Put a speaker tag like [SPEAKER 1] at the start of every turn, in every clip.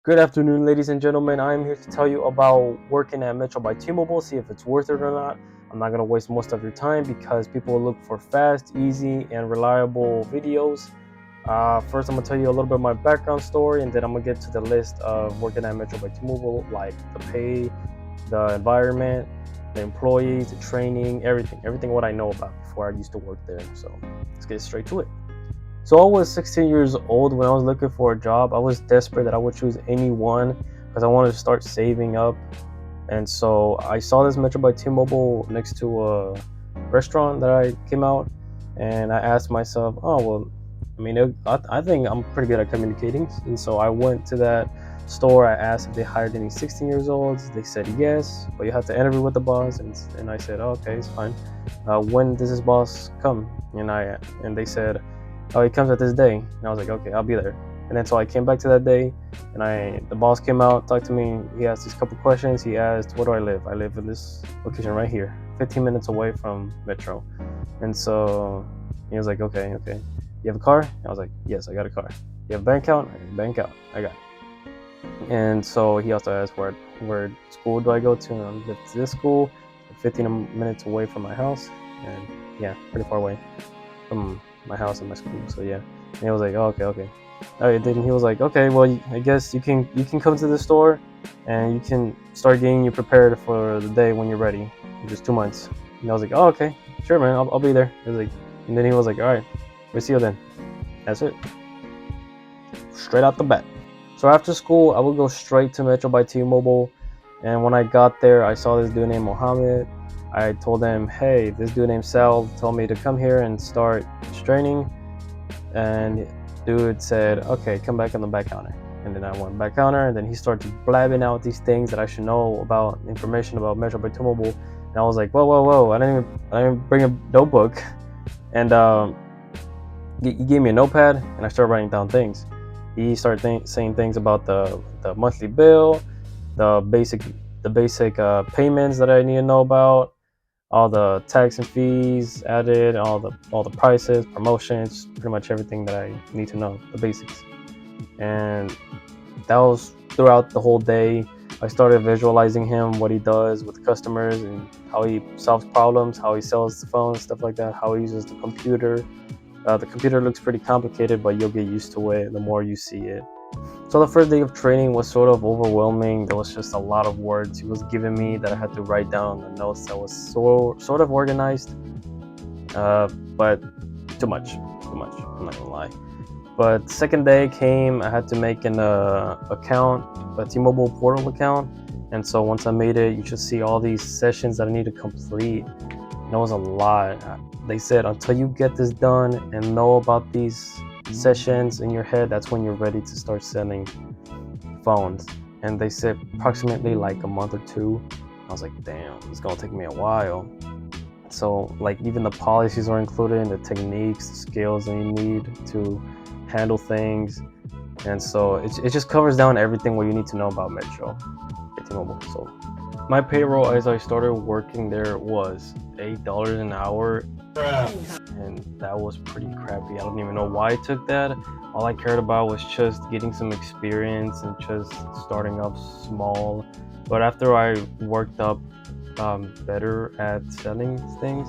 [SPEAKER 1] Good afternoon, ladies and gentlemen. I'm here to tell you about working at Metro by T-Mobile, see if it's worth it or not. I'm not going to waste most of your time because people look for fast, easy, and reliable videos. First, I'm going to tell you a little bit of my background story, and then I'm going to get to the list of working at Metro by T-Mobile, like the pay, the environment, the employees, the training, everything what I know about before I used to work there. So let's get straight to it. So I was 16 years old when I was looking for a job. I was desperate that I would choose any one because I wanted to start saving up. And so I saw this Metro by T-Mobile next to a restaurant that I came out, and I asked myself, "Oh well, I think I'm pretty good at communicating." And so I went to that store. I asked if they hired any 16 years olds. They said yes, but you have to interview with the boss. And I said, oh, "Okay, it's fine. When does this boss come?" And they said, "Oh, he comes at this day." And I was like, "Okay, I'll be there." And then so I came back to that day, and the boss came out, talked to me. He asked these couple questions. He asked, "Where do I live?" I live in this location right here, 15 minutes away from Metro. And so he was like, "Okay, okay. You have a car?" I was like, "Yes, I got a car." "You have a bank account?" "Bank account. I got it." And so he also asked, where school do I go to? And I live to this school, 15 minutes away from my house, and yeah, pretty far away from my house and my school. So yeah, and he was like, oh, "Okay, okay." All right, then he was like, "Okay, well, I guess you can come to the store, and you can start getting you prepared for the day when you're ready, which is 2 months." And I was like, "Oh, okay, sure, man, I'll be there." He was like, and then he was like, "All right, we'll see you then." That's it, straight out the bat. So after school, I would go straight to Metro by T-Mobile, and when I got there, I saw this dude named Mohammed. I told him, "Hey, this dude named Sal told me to come here and start training." And dude said, "Okay, come back on the back counter." And then I went back counter, and then he started blabbing out these things that I should know about, information about Metro by T-Mobile. And I was like, "Whoa, whoa, whoa! I didn't even bring a notebook." And he gave me a notepad, and I started writing down things. He started saying things about the monthly bill, the basic payments that I need to know about, all the tax and fees added, all the prices, promotions, pretty much everything that I need to know, the basics. And that was throughout the whole day. I started visualizing him, what he does with customers, and how he solves problems, how he sells the phone, stuff like that, how he uses the computer. The computer looks pretty complicated, but you'll get used to it the more you see it. So the first day of training was sort of overwhelming. There was just a lot of words he was giving me that I had to write down on the notes that was sort of organized, but too much, too much. I'm not gonna lie. But second day came, I had to make an account, a T-Mobile portal account, and so once I made it, you should see all these sessions that I need to complete. And it was a lot. They said until you get this done and know about these sessions in your head, that's when you're ready to start selling phones. And they said approximately like a month or two. I was like, damn, it's gonna take me a while. So like even the policies are included in the techniques, the skills that you need to handle things. And so it just covers down everything what you need to know about Metro at T-Mobile. So my payroll as I started working there was $8 an hour, and that was pretty crappy. I don't even know why I took that. All I cared about was just getting some experience and just starting up small. But after I worked up better at selling things,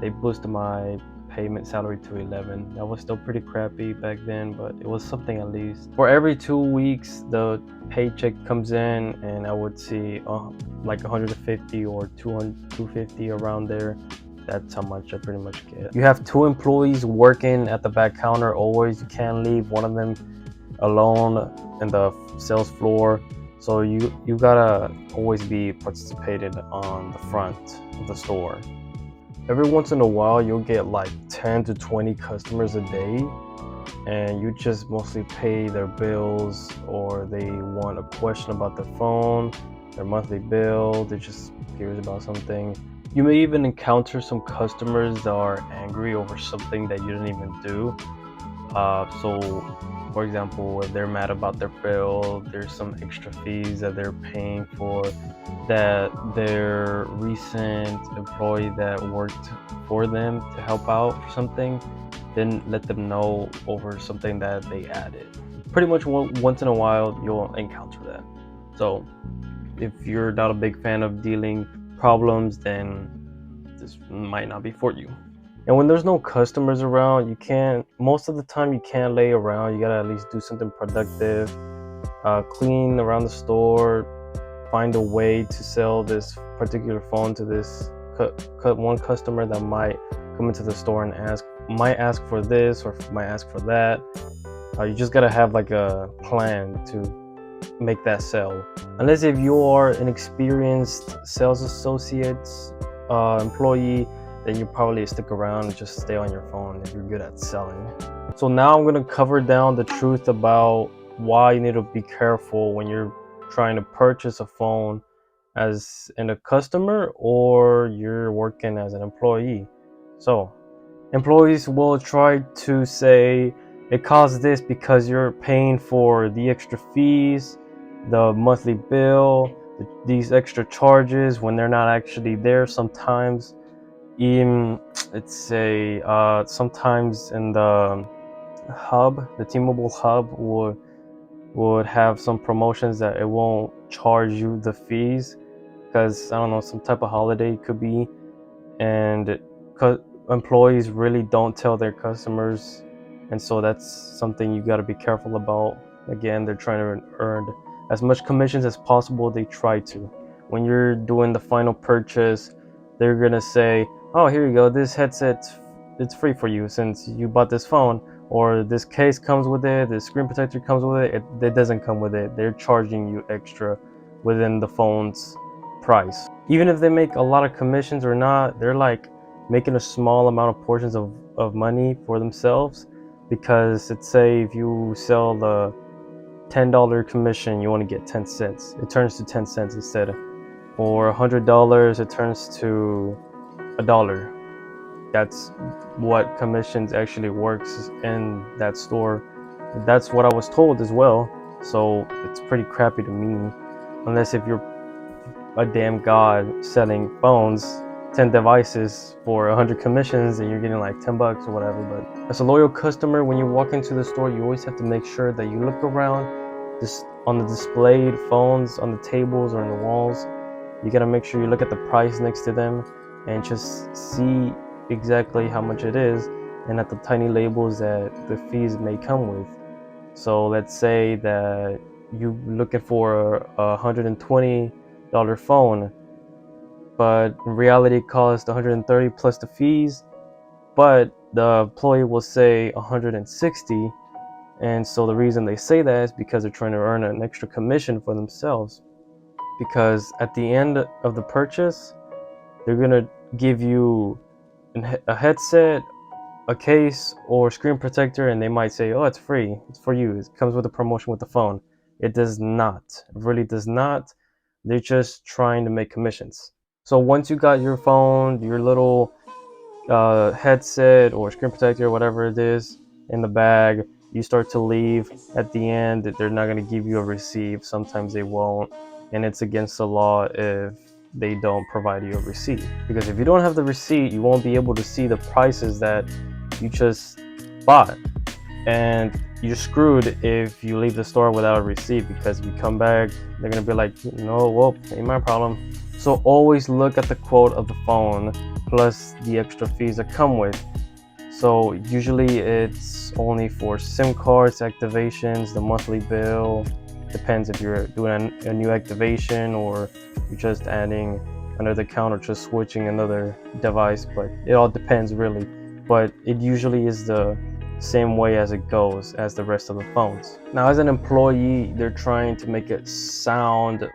[SPEAKER 1] they boosted my payment salary to 11. That was still pretty crappy back then, but it was something at least. For every 2 weeks, the paycheck comes in, and I would see like 150 or 200, 250 around there. That's how much I pretty much get. You have two employees working at the back counter always. You can't leave one of them alone in the sales floor. So you gotta always be participated on the front of the store. Every once in a while, you'll get like 10 to 20 customers a day, and you just mostly pay their bills, or they want a question about their phone, their monthly bill, they're just curious about something. You may even encounter some customers that are angry over something that you didn't even do. So, for example, if they're mad about their bill, there's some extra fees that they're paying for that their recent employee that worked for them to help out for something didn't let them know over something that they added. pretty much once in a while you'll encounter that. So if you're not a big fan of dealing problems, then this might not be for you. And when there's no customers around, most of the time you can't lay around. You gotta at least do something productive, clean around the store, find a way to sell this particular phone to this one customer that might come into the store and might ask for this or might ask for that. You just gotta have like a plan to make that sell. Unless if you are an experienced sales associate, employee, then you probably stick around and just stay on your phone if you're good at selling. So now I'm gonna cover down the truth about why you need to be careful when you're trying to purchase a phone as a customer or you're working as an employee. So employees will try to say it costs this because you're paying for the extra fees, the monthly bill, these extra charges when they're not actually there. Sometimes even sometimes in the hub, the T-Mobile hub would have some promotions that it won't charge you the fees because I don't know, some type of holiday it could be, and employees really don't tell their customers, and so that's something you got to be careful about. Again, they're trying to earn as much commissions as possible. They try to. When you're doing the final purchase, they're gonna say, oh, here you go, this headset, it's free for you since you bought this phone, or this case comes with it, this screen protector comes with it. It doesn't come with it. They're charging you extra within the phone's price. Even if they make a lot of commissions or not, they're like making a small amount of portions of money for themselves, because let's say if you sell the $10 commission, you only get 10 cents. It turns to 10 cents instead. Or $100, it turns to $1. That's what commissions actually works in that store. That's what I was told as well. So it's pretty crappy to me, unless if you're a damn god selling phones, 10 devices for 100 commissions, and you're getting like $10 or whatever. But as a loyal customer, when you walk into the store, you always have to make sure that you look around on the displayed phones on the tables or on the walls. You gotta make sure you look at the price next to them and just see exactly how much it is, and at the tiny labels that the fees may come with. So let's say that you're looking for a $120 phone, but in reality it costs $130 plus the fees, but the employee will say $160. And so the reason they say that is because they're trying to earn an extra commission for themselves. Because at the end of the purchase, they're gonna give you a headset, a case, or screen protector, and they might say, oh, it's free, it's for you, it comes with a promotion with the phone. It does not. It really does not. They're just trying to make commissions. So once you got your phone, your little headset or screen protector, whatever it is, in the bag, you start to leave. At the end, they're not going to give you a receipt. Sometimes they won't, and it's against the law if they don't provide you a receipt, because if you don't have the receipt, you won't be able to see the prices that you just bought, and you're screwed if you leave the store without a receipt, because if you come back, they're gonna be like, no, well, ain't my problem. So always look at the quote of the phone plus the extra fees that come with. So usually it's only for SIM cards, activations, the monthly bill. Depends if you're doing a new activation or you're just adding another account or just switching another device, but it all depends really. But it usually is the same way as it goes as the rest of the phones. Now, as an employee, they're trying to make it sound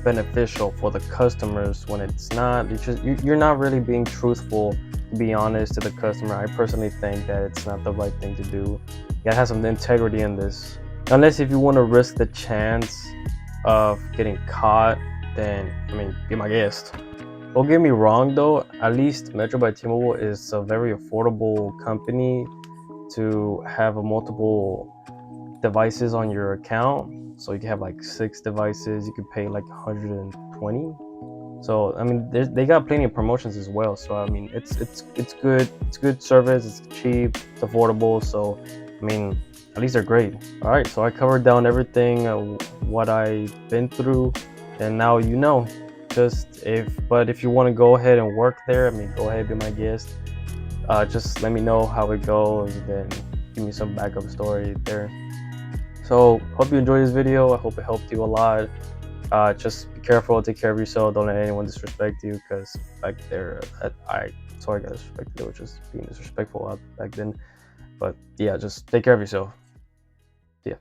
[SPEAKER 1] beneficial for the customers when it's not. You're not really being truthful, to be honest, to the customer. I personally think that it's not the right thing to do. You gotta have some integrity in this. Unless if you want to risk the chance of getting caught, then I mean, be my guest. Don't get me wrong though, at least Metro by T-Mobile is a very affordable company to have multiple devices on your account. So you can have like 6 devices, you could pay like 120. So I mean, they got plenty of promotions as well. So I mean, it's good. It's good service. It's cheap. It's affordable. So I mean, at least they're great. All right, so I covered down everything, what I've been through, and now you know. But if you want to go ahead and work there, I mean, go ahead, be my guest. Just let me know how it goes, then give me some backup story there. So hope you enjoyed this video. I hope it helped you a lot. Just be careful, take care of yourself. Don't let anyone disrespect you, because back there, I sorry I got disrespected. They were just being disrespectful back then. But yeah, just take care of yourself. Yeah.